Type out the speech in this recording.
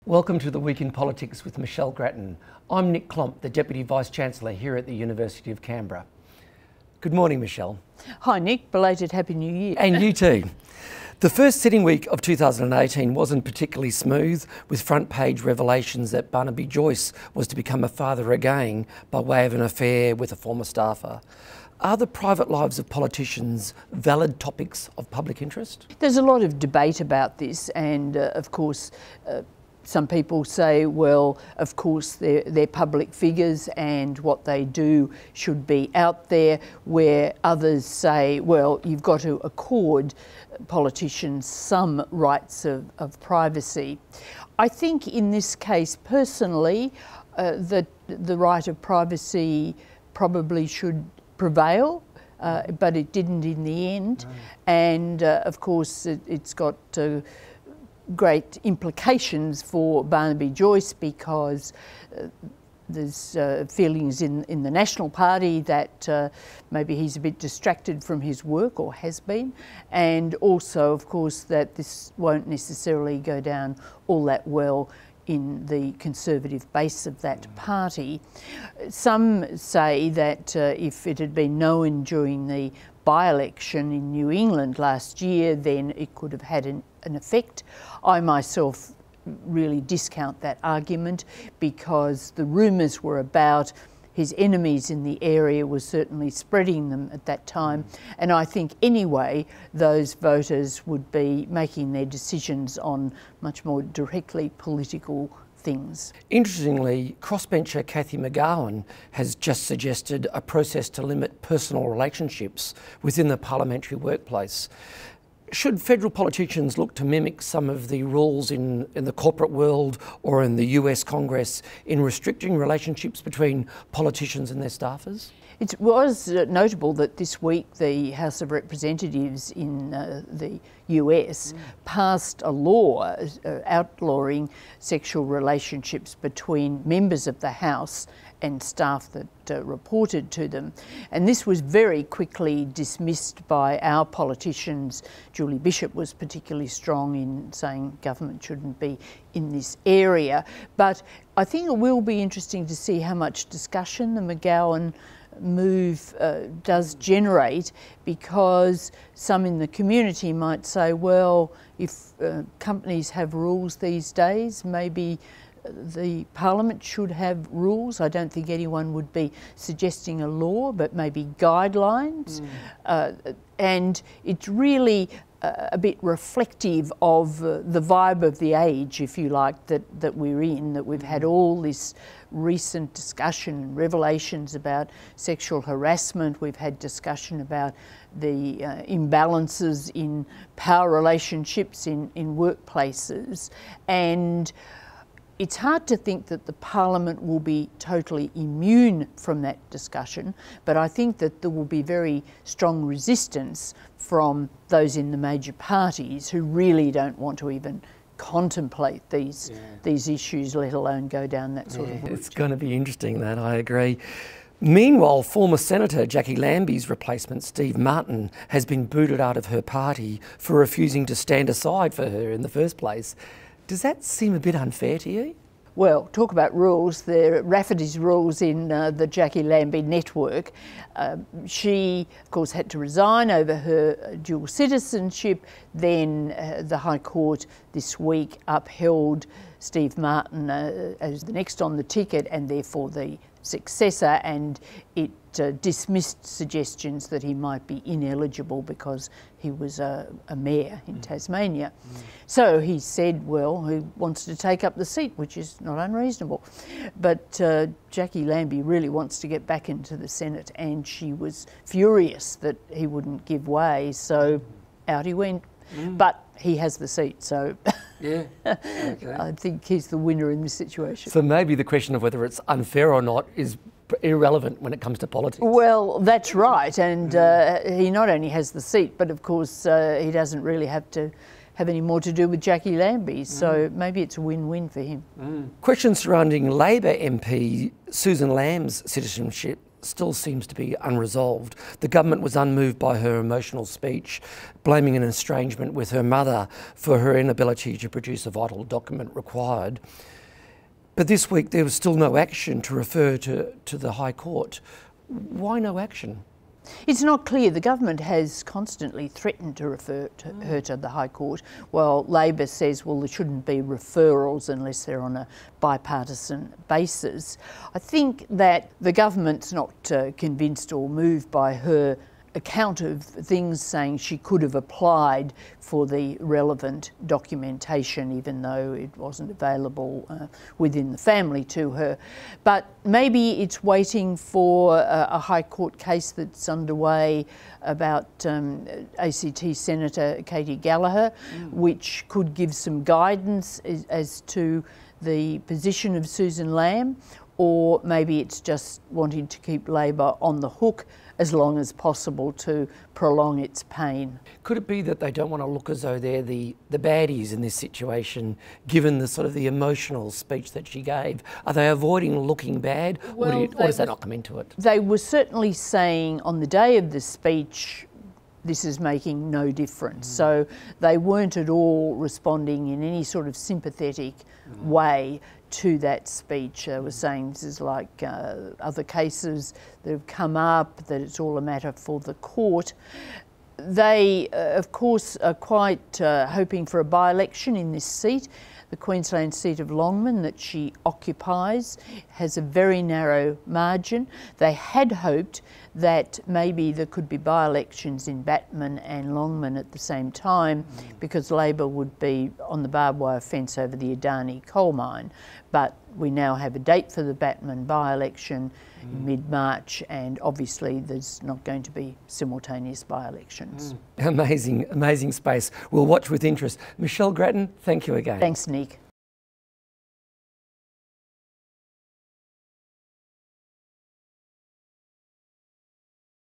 Welcome to the Week in Politics with Michelle Grattan. I'm Nick Klomp, the Deputy Vice-Chancellor here at the University of Canberra. Good morning, Michelle. Hi Nick, belated Happy New Year. And you too. The first sitting week of 2018 wasn't particularly smooth, with front page revelations that Barnaby Joyce was to become a father again by way of an affair with a former staffer. Are the private lives of politicians valid topics of public interest? There's a lot of debate about this, and of course some people say, well, of course they're public figures and what they do should be out there, where others say, well, you've got to accord politicians some rights of privacy. I think in this case, personally, the right of privacy probably should prevail, but it didn't in the end. And of course it's got great implications for Barnaby Joyce, because there's feelings in the National Party that maybe he's a bit distracted from his work, or has been, and also of course that this won't necessarily go down all that well in the Conservative base of that party. Some say that if it had been known during the by-election in New England last year, then it could have had an effect. I myself really discount that argument, because the rumours were about his enemies in the area were certainly spreading them at that time, and I think anyway those voters would be making their decisions on much more directly political things. Interestingly, crossbencher Cathy McGowan has just suggested a process to limit personal relationships within the parliamentary workplace. Should federal politicians look to mimic some of the rules in the corporate world or in the US Congress in restricting relationships between politicians and their staffers? It was notable that this week the House of Representatives in the US passed a law outlawing sexual relationships between members of the House and staff that reported to them. And this was very quickly dismissed by our politicians. Julie Bishop was particularly strong in saying government shouldn't be in this area. But I think it will be interesting to see how much discussion the McGowan move does generate, because some in the community might say, well, if companies have rules these days, maybe the Parliament should have rules. I don't think anyone would be suggesting a law, but maybe guidelines. And it's really a bit reflective of the vibe of the age, if you like, that we're in, that we've had all this recent discussion and revelations about sexual harassment. We've had discussion about the imbalances in power relationships in workplaces, and it's hard to think that the Parliament will be totally immune from that discussion, but I think that there will be very strong resistance from those in the major parties who really don't want to even contemplate these issues, let alone go down that sort of route. It's going to be interesting, that, I agree. Meanwhile, former Senator Jackie Lambie's replacement, Steve Martin, has been booted out of her party for refusing to stand aside for her in the first place. Does that seem a bit unfair to you? Well, talk about rules. There are Rafferty's rules in the Jackie Lambie network. She, of course, had to resign over her dual citizenship. Then the High Court this week upheld Steve Martin as the next on the ticket, and therefore the successor, and it dismissed suggestions that he might be ineligible because he was a mayor in Tasmania. So he said, well, he wants to take up the seat, which is not unreasonable. But Jackie Lambie really wants to get back into the Senate, and she was furious that he wouldn't give way, so out he went. But he has the seat, so okay. I think he's the winner in this situation. So maybe the question of whether it's unfair or not is irrelevant when it comes to politics. Well, that's right, and he not only has the seat, but of course he doesn't really have to have any more to do with Jackie Lambie, so maybe it's a win-win for him. Questions surrounding Labor MP Susan Lamb's citizenship still seems to be unresolved. The government was unmoved by her emotional speech, blaming an estrangement with her mother for her inability to produce a vital document required. But this week there was still no action to refer to the High Court. Why no action? It's not clear. The government has constantly threatened to refer her to the High Court, while Labor says, well, there shouldn't be referrals unless they're on a bipartisan basis. I think that the government's not convinced or moved by her account of things, saying she could have applied for the relevant documentation even though it wasn't available within the family to her. But maybe it's waiting for a High Court case that's underway about ACT Senator Katie Gallagher, which could give some guidance as to the position of Susan Lamb, or maybe it's just wanting to keep Labor on the hook as long as possible to prolong its pain. Could it be that they don't want to look as though they're the baddies in this situation, given the sort of the emotional speech that she gave? Are they avoiding looking bad, Well, or does that not come into it? They were certainly saying on the day of the speech, this is making no difference. So they weren't at all responding in any sort of sympathetic way to that speech. They were saying this is like other cases that have come up, that it's all a matter for the court. They, of course, are quite hoping for a by-election in this seat. The Queensland seat of Longman that she occupies has a very narrow margin. They had hoped that maybe there could be by-elections in Batman and Longman at the same time, because Labor would be on the barbed wire fence over the Adani coal mine. But we now have a date for the Batman by-election in mid-March, and obviously there's not going to be simultaneous by-elections. Amazing, amazing space. We'll watch with interest. Michelle Grattan, thank you again. Thanks, Nick.